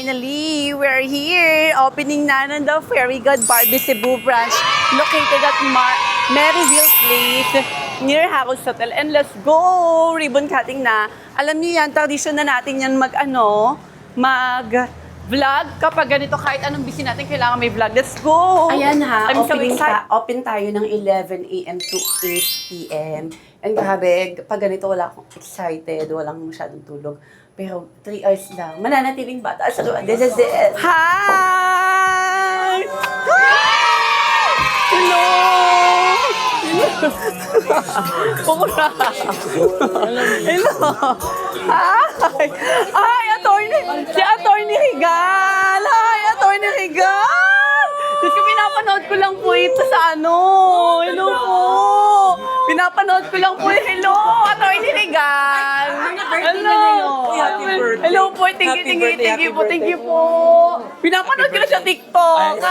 finally, we're here. Opening na ng the Fairy God Barbie Cebu branch located at Maryville Place near Harrods Hotel. And let's go! Ribbon cutting na. Alam niyo yan, tradisyon na natin yan mag-vlog. Kapag ganito, kahit anong busy natin, kailangan may vlog. Let's go! Ayan ha, I'm so excited. open tayo ng 11 a.m. to 8 p.m. And grabe, pag ganito wala akong excited, walang masyadong tulog. Pero 3 hours lang, mananatiling bata. So, this is it. Hi! Hello! Pukula! Hello! Hi! Ay, attorney! Si Attorney Rigal! Hi, Attorney Rigal! Diyos ko, pinapanood ko lang po ito sa ano. Hello po! Pinapanood ko lang po. Hello, Attorney Rigal! Hello! Hello po, thank you po. Pinapanood ko na sa TikTok.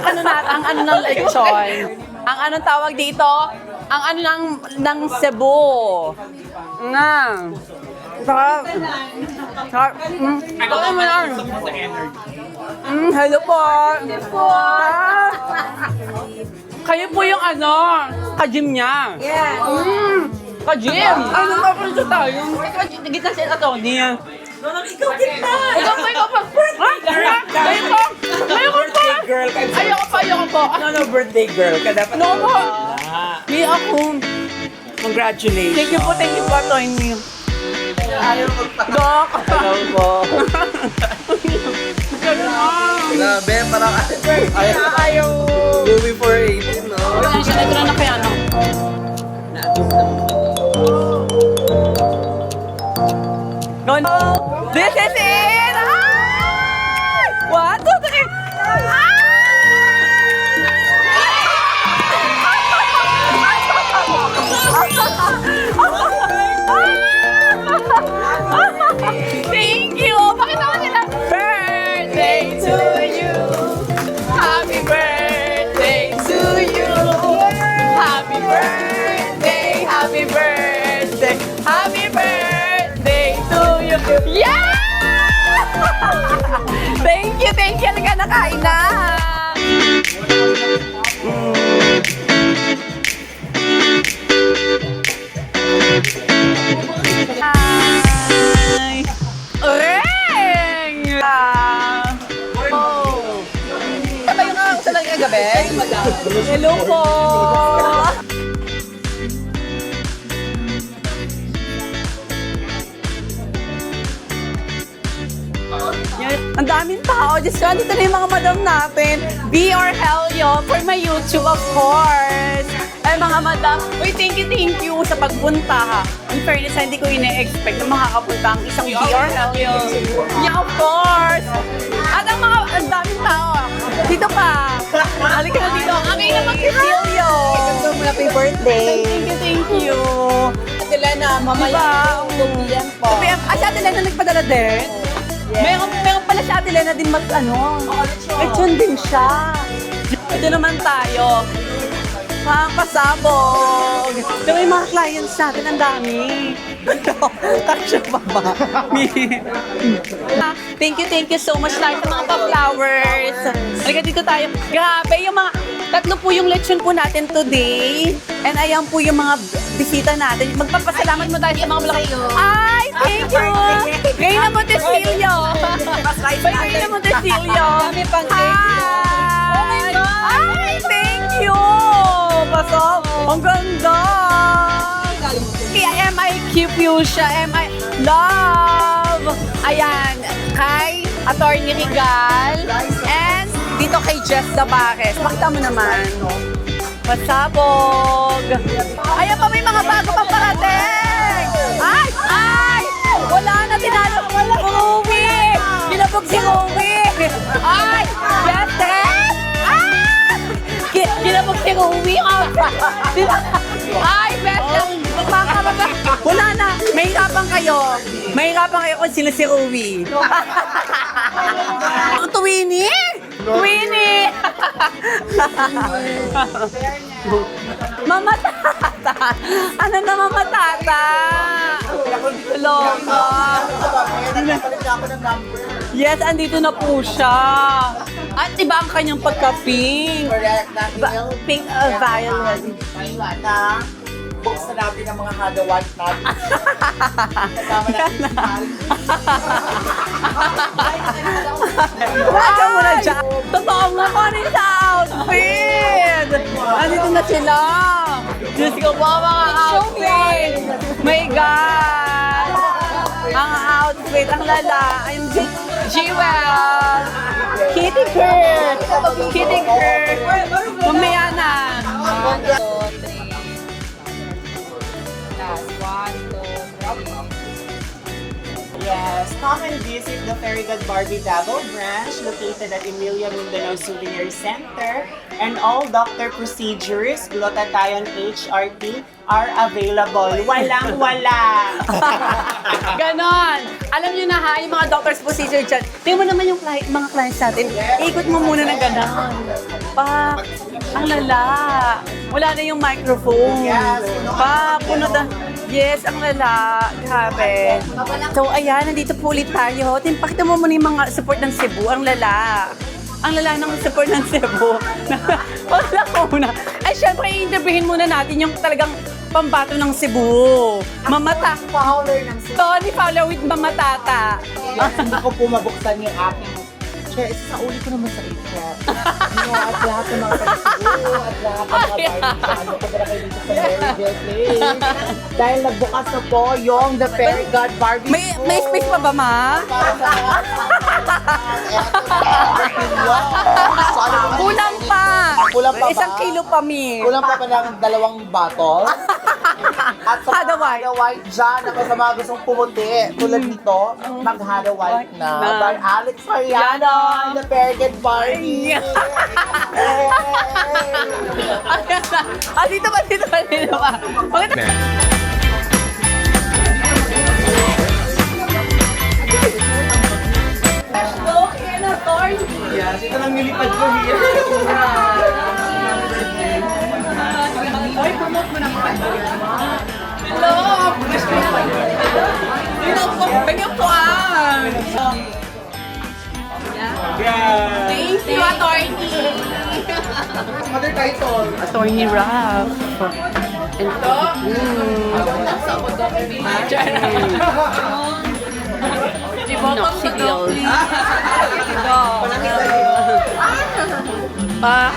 Ang ano ng lechon? Ang anong tawag dito? Ang ano ng Cebu. Sarap. Hello po. Kayo po yung ka-gym niya. Yeah. Ka-gym. Ano ba po ito tayo? Gitna si Atty. Ikaw din na! Ikaw pa. Ayoko po. No, birthday girl. Ka dapat. No po. Di ako. Congratulations. Thank you po, Atty. Dok. Hello po. Grabe, parang Ayaw. movie for 18, no? Ito na kaya, no? This is it! Ay! 1, 2, 3! Thank you! Pakita mo sila! Birthday to you! Happy birthday to you! Happy birthday! Happy birthday! Happy birthday to you! Yeah! Thank you! Halika, nakain na! Hi! Ring! Oh! Ano yung sa lang yung gabi? Hello po! Ang daming tao. Diyos ko, andito na yung mga madam natin. Be or Helio for my YouTube, of course. Ay, mga madam. Uy, thank you sa pagpunta, ha. In fairness, hindi ko ine-expect na makakapunta ang isang Be or Helio. Yeah, of course. At ang daming tao. Dito pa. Halika na dito. Aking naman si Helio. Happy birthday! Thank you. Ate Lena, mamaya yan po. Si Ate Lena nagpadala din? Meron pala si Ate Lena din lechon din siya. Ito naman tayo. Pasabog. Ito yung mga clients natin, ang dami. Kasya pa ba? Thank you so much tayo sa mga pa-flowers. Halika dito tayo. Grabe, yung mga tatlo po yung lechon po natin today. And ayan po yung mga bisita natin. Magpapasalamat mo tayo sa mga malaki. Ay, thank you! Ngayon na Montesilio! Ngayon na Montesilio! Hi! Ay, thank you! Pasok! Ang ganda! MIQ Fuchsia, MI Love! Ayan, kay Attorney Rigal and dito kay Jess Dabares. Makita mo naman. Pasabog! Ayan pa, may mga bago pang parating! Ay! Wala na, tinalo! Ruby! Kinabog si Ruby! Ay! Yes, Tess! Kinabog si Ruby! Ay, best! Wala na! Mahirapan kayo kung sino si Ruby. Twinnie! Mamatata! Ano na mamatata? Loka! Yes, andito na po siya. At iba ang kanyang pagka-pink. Correct na Pink violet. Ayun na. Buksan natin ang mga hadawat natin. Kasama natin si Wala mo na dyan. Totoo nga pa rin sa outfit. Andito na sila. Diyos ko po, mga outfit. My God. Mga outfit. Ang lala. I'm Jewel. Kitty Kurt. Kitty Kurt. Mamaya na. 1, 2, 3. Last. 1, 2, 3. Yes, come and visit the Very Good Barbie Davao branch located at Emilia Mindanao Souvenir Center, and all doctor procedures, glutathione HRT, are available. Walang wala! Ganon. Alam nyo na ha, yung mga doctor's procedure dyan. Tingnan mo naman yung mga clients natin. Ikot mo muna ng ganon. Ang lala. Wala na yung microphone. Puno na. Yes, ang lala. Grabe. So, ayan, nandito po ulit tayo. Pakita mo muna yung mga support ng Cebu. Ang lala. Ang lala ng support ng Cebu. Wala ko muna. Ay, syempre, i-interviewin muna natin yung talagang pambato ng Cebu. Mamata. Fowler ng Cebu. Tony Fowler with Mamatata. Yes, hindi ko po mabuksan yung aking chair. Sa uli ko naman sa ito. At lahat ng mga taga-Cebu, at lahat ng mga Barbie ano ko na kayo dito sa Maryville Place. Dahil nagbukas na po yung The Very God Barbie May space pa ba, ma? Kulang pa. Kulang pa ba? Isang kilo pa, mi. Kulang pa ba ng 2 bottle? At sa Hada mga white. Hada White dyan, ako sa mga gustong pumuti, tulad nito, mag-Hada White na. Na. By Alex Mariano, The Very Good Barbie. Dito ba? Bakit? Okay na, Thorny. Yes, ito lang nilipad ko here. Ay, promote mo naman. Hello! Ganyan po Yeah. Thank you, Attorney! Mother title. Attorney Ralph. And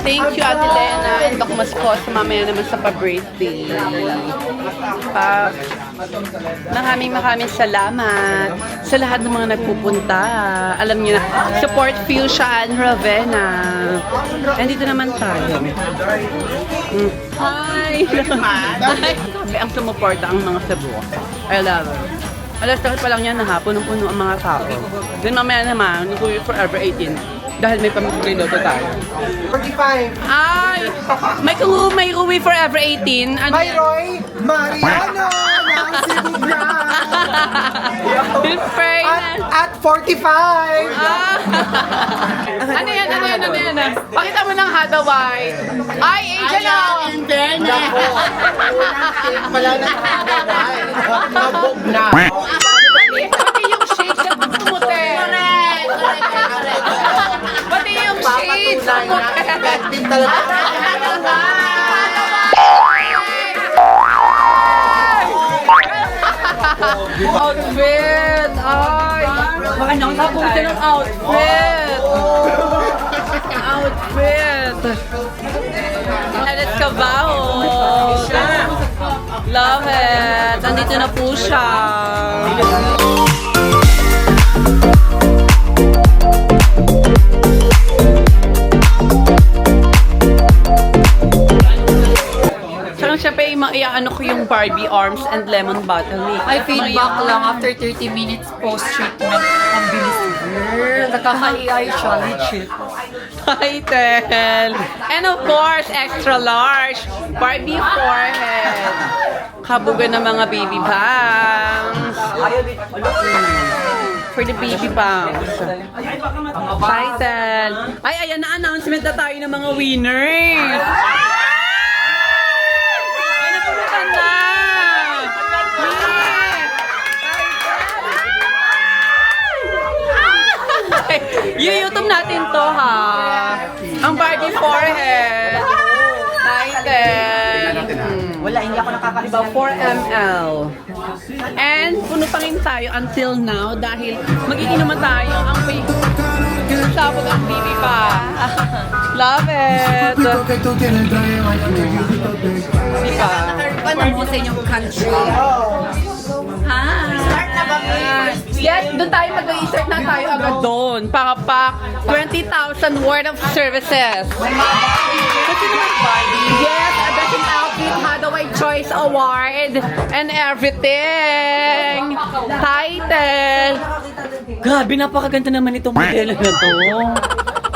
thank you, Ate Lena and Doc Mascos. Mamaya naman sa pa-birthday. Maraming salamat sa lahat ng mga nagpupunta. Alam niyo na, support Fuchsia and Ravenna. And dito naman tayo. Hi! Hi! Ang sumuporta ang mga Cebu. I love it. Alas 3 pa lang yan na hapon, puno ang mga tao. Then mamaya naman, Forever 18. Dahil may pamilya daw tayo. 45. Ay! May Rui Forever 18. Ano May yan? Roy Mariano ng Cebu Branch. In fairness. At 45. Ah. Ano yan? Pakita mo ng Hada White. Ay, Angel ako. Nako, unang cake pala ng Hada White. Nabog na. Pati yung shades na pumuti. Pati yung shades na pumuti. Effective talaga. Outfit! Ay! Baka nang napunta ng outfit! Outfit! Let's Cavao! Love it! Nandito na po siya! So, syempre, iaano ko yung Barbie arms and lemon bottle ni. Ay, feedback lang after 30 minutes post-treatment. Ang bilis, girl. Nakaka-AI challenge it. Title. And of course, extra large. Barbie forehead. Kabugan ng mga baby bangs. For the baby bangs. Title. Ay, ayan na, announcement na tayo ng mga winners. YouTube natin to, ha? Ang Barbie forehead. Title. Wala, hindi ako nakakalimutan. Diba, 4 ml. And puno pa rin tayo until now dahil magiging naman tayo ang sabog ang bibi pa. Love it! Diba? Paano mo sa inyong country? Start na ba, May? Yes, doon tayo mag-i-start na tayo agad doon. Para pa 20,000 worth of services. Kasi naman, yes, a best outfit Hathaway Choice Award and everything. Title. Grabe, napakaganda naman itong modelo na to.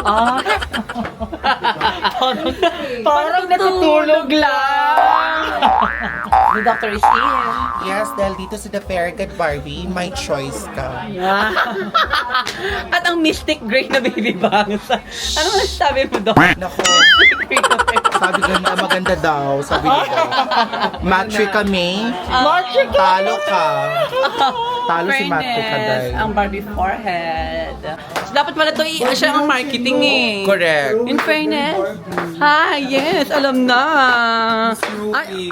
Ah. Parang natutulog lang. The doctor is here. Yes, dahil dito sa The Farragut Barbie, my choice ka. Yeah. At ang Mystic Grey na baby bangs. Ano masasabi mo doon? Nako, sabi ko na maganda daw. Sabi nila. Matri kami. Talo ka. Talo si Matri ka dahil. Ang Barbie forehead. So, dapat pala ito siya ang marketing eh. Correct. In fairness. Ha, yes, alam na.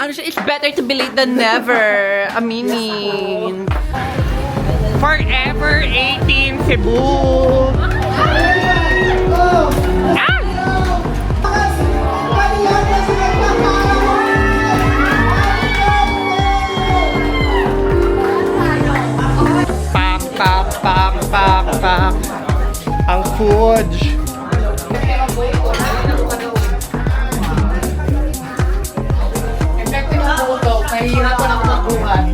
Ano siya, it's better to be late than never. Aminin. Forever 18 Cebu. Pak. Ang fudge. Nahihirapan ako magbuhat.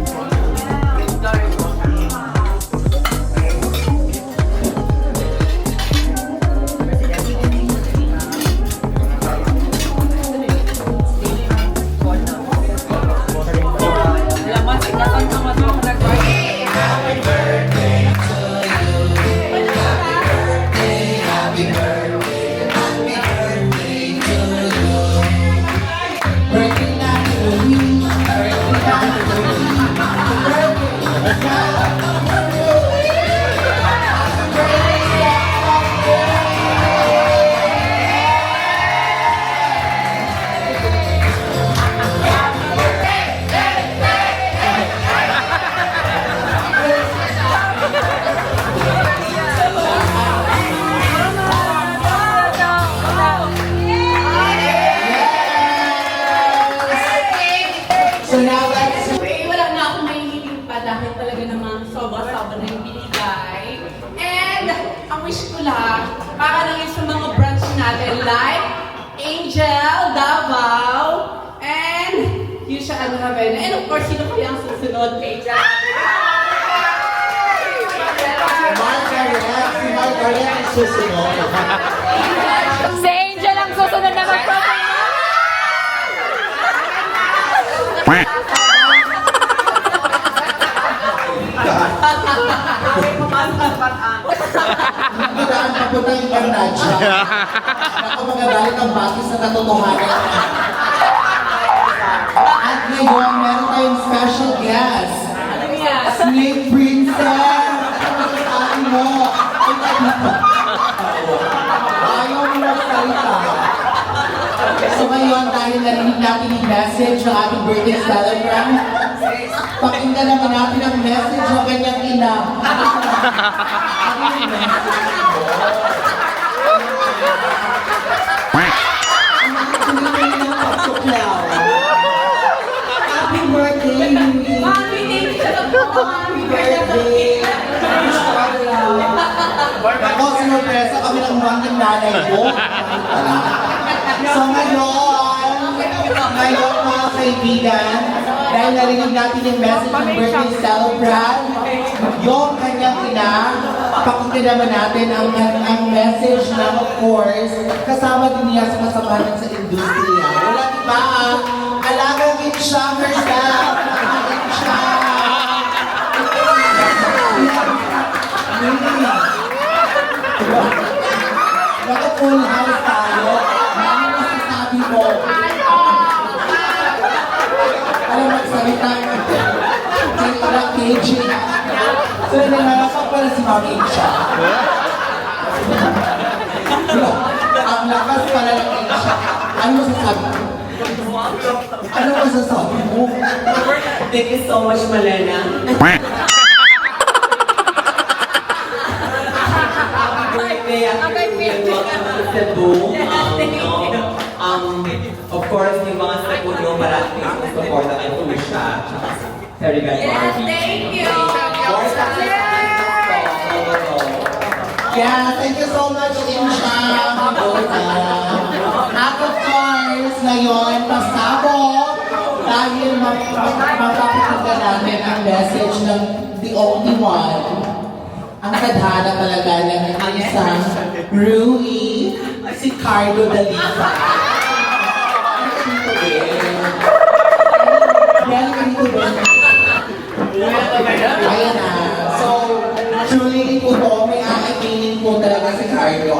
Wala na akong mahihiling pa dahil talaga naman sobra-sobra na yung binigay. And ang wish ko lang, para lang yun sa mga branch natin like Angel, Davao, and yun siya ano Havana. And of course, sino kaya ang susunod kay Jack? Margaret susunod. Si Angel ang susunod na mag-promote. Magdaan pa po tayong Barnadja. Ako magagalit ang bakis sa katotohanan. At ngayon, meron tayong special guest. Snake Princess! Sabi mo, ayaw mo magsalita. So ngayon, dahil narinig natin yung message ng ating birthday celebrant, pakinggan naman natin ang message ng kanyang ina. Happy birthday, Yuri! Happy birthday! Ako, sinurpresa kami ng mga nanay ko. So ngayon mga kaibigan, dahil narinig natin yung message ng birthday celebrant, yung kanyang ina, pakinggan naman natin ang message na, of course, kasama din niya sa kasamahan sa industriya. Wala diba ang alagang siya herself, alagang siya. Naka-full house tayo. Ano masasabi mo? Alam magsalita kay Ira KJ. So, nangangapak pala si Mami siya. masasabi mo? Ano masasabi mo? Thank you so much, Malena. Birthday at Cebu. Of course, yung mga Cebu nyo parating sa support na kayo po siya. Very good, Barbie. Thank you! Yeah, thank you so much, Insha. At of course, ngayon, pasabog, dahil mapapakita namin ang message ng The Only One, ang tadhana talaga ng isang Rui, si Carlo Daliva. Ayan na. So, truly po to, may aakinin po talaga si Carlo.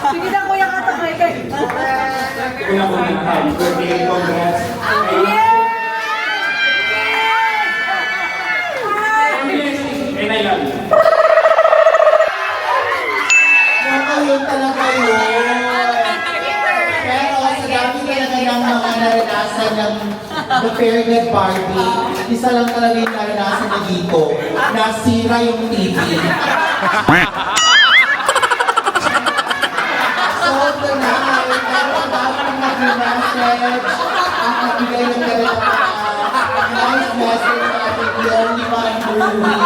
Sige na, kuya, katakay kayo. Kuya ko ng happy birthday, congrats. Kaya na yan. Yun talaga yun. Pero sa dami talaga ng mga naranasan ng The Fairy Good Barbie, isa lang talaga yung naranasan na dito. Nasira yung TV. So, tonight, meron dapat mag-message at nagbigay ng ganito nice message sa ating The Only One Movie.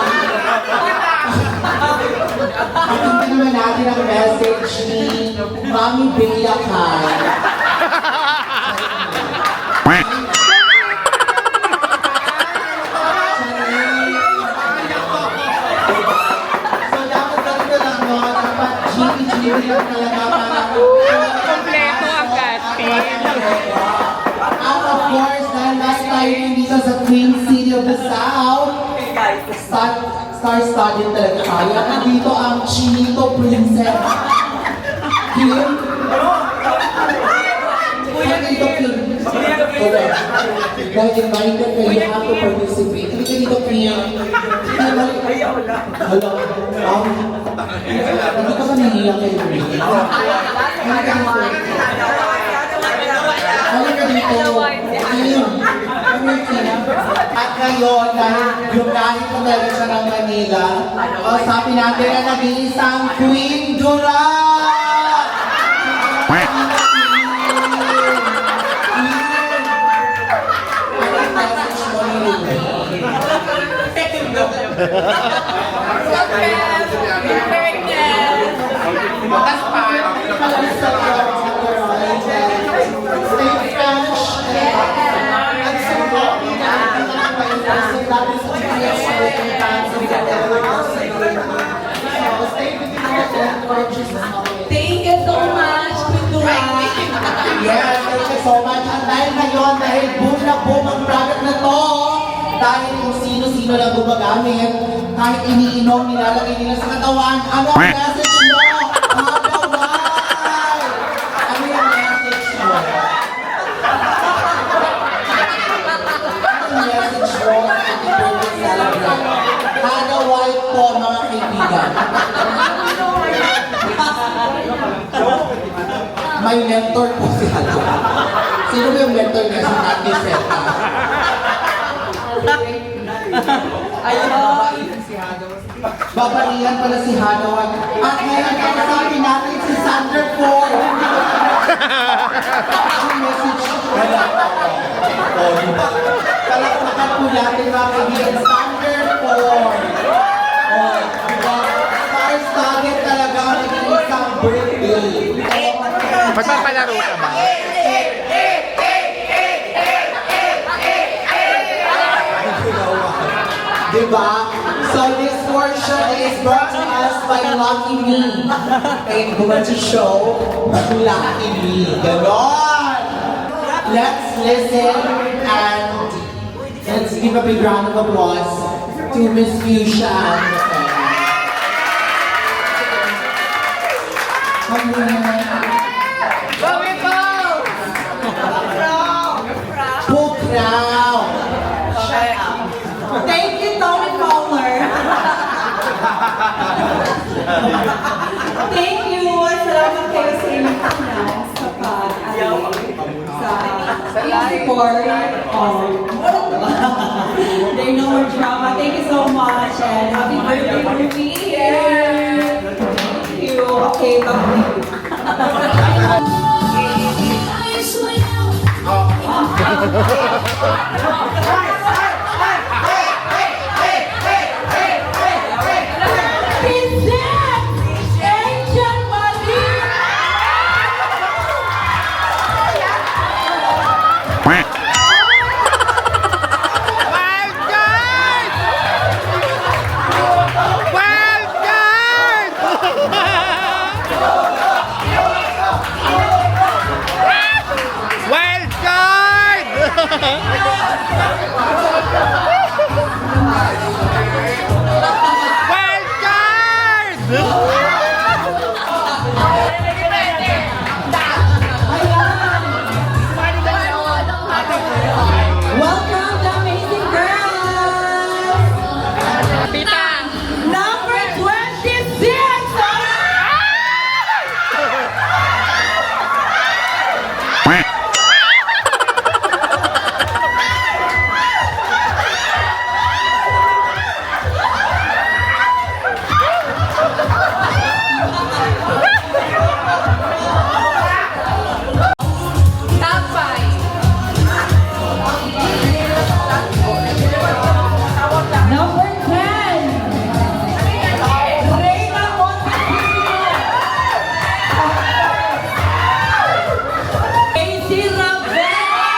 Pakinggan naman natin ang message ni Mami Bea Kai. So dapat ganito lang, no? Dapat Jimmy lang talaga para kompleto ang casting. At of course, dahil last tayo dito sa Queen City of the South, star-studded talaga tayo. Nandito ang Chinito Princess. Kim? Chinito Kim. Correct. Dahil invited kayo, you have to participate. Hindi ka dito, Kim. Hello. Hindi ka ba nahiya kayo, Kim? Halika dito. Kim. At ngayon, dahil yung kahit ko talaga siya ng Manila, usapin natin na nag-iisang Queen Durant! Thank you so much, Pintura. Yes, thank you so much. At dahil ngayon, dahil boom na boom ang product na to, dahil kung sino-sino lang gumagamit, kahit iniinom, nilalagay nila sa katawan, ano ang message mo? Hadaway! Ano yung message mo? Ano yung message mo? Happy birthday celebrate. Hadaway po, mga kaibigan. May mentor po si Hadaway. Sino ba yung mentor niya? Si Nati Seta. Ayun. Babalian pala si Hadaway. At ngayon, kasabi natin si Sander Ford. Ang message wala pa. Palakpakan po natin mga kaibigan. Sander Ford. Star-studded talaga ang isang birthday. Magpapalaro ka ba? Diba? So this portion is brought to us by Lucky Me. Kaya kung to show, Lucky Me. Ganon! Let's listen and let's give a big round of applause to Miss Fuchsia and the family. Book before. They know we're drama. Thank you so much and happy birthday to me. Thank you. Okay, welcome the amazing girls. Number 26. Top 5. Number 10. Reyna Montesino. Casey Rivera.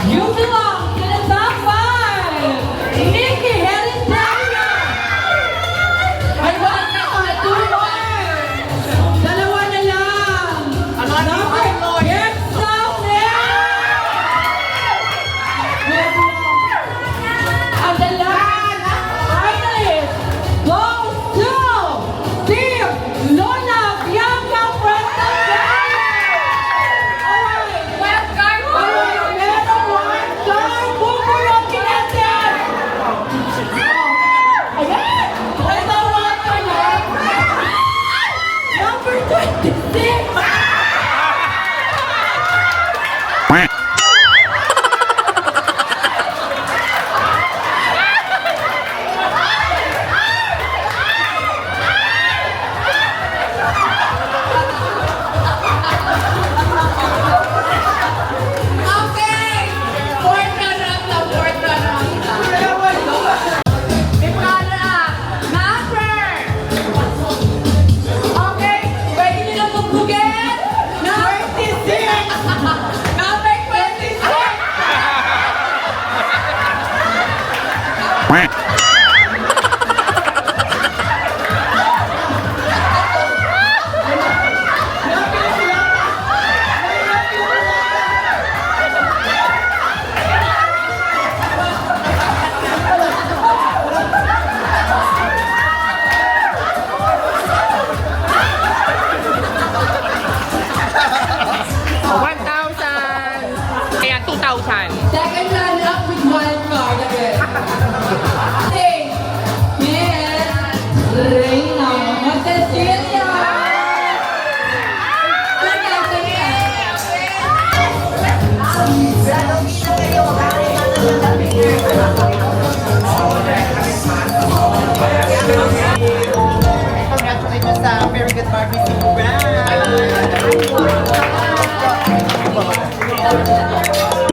You belong to the top 5. Nikki Herendaria. Ay, wala na ka. 2 more. Dalawa na lang. Number 10. And the last finalist goes to Team Lola Bianca Fresno. Alright, wild card. Alright, meron wild card. Bubulukin natin. Ayan! Ito wild card yan. Number 26. Okay! Fourth runner-up na, fourth runner-up na. Fifth runner-up, number! Okay, pwede nyo na bugbugin? Number 26! Number 26! Second runner-up with wild card again. Miss Reyna Montesino. Congratulations sa Very Good Barbie Sing Brand!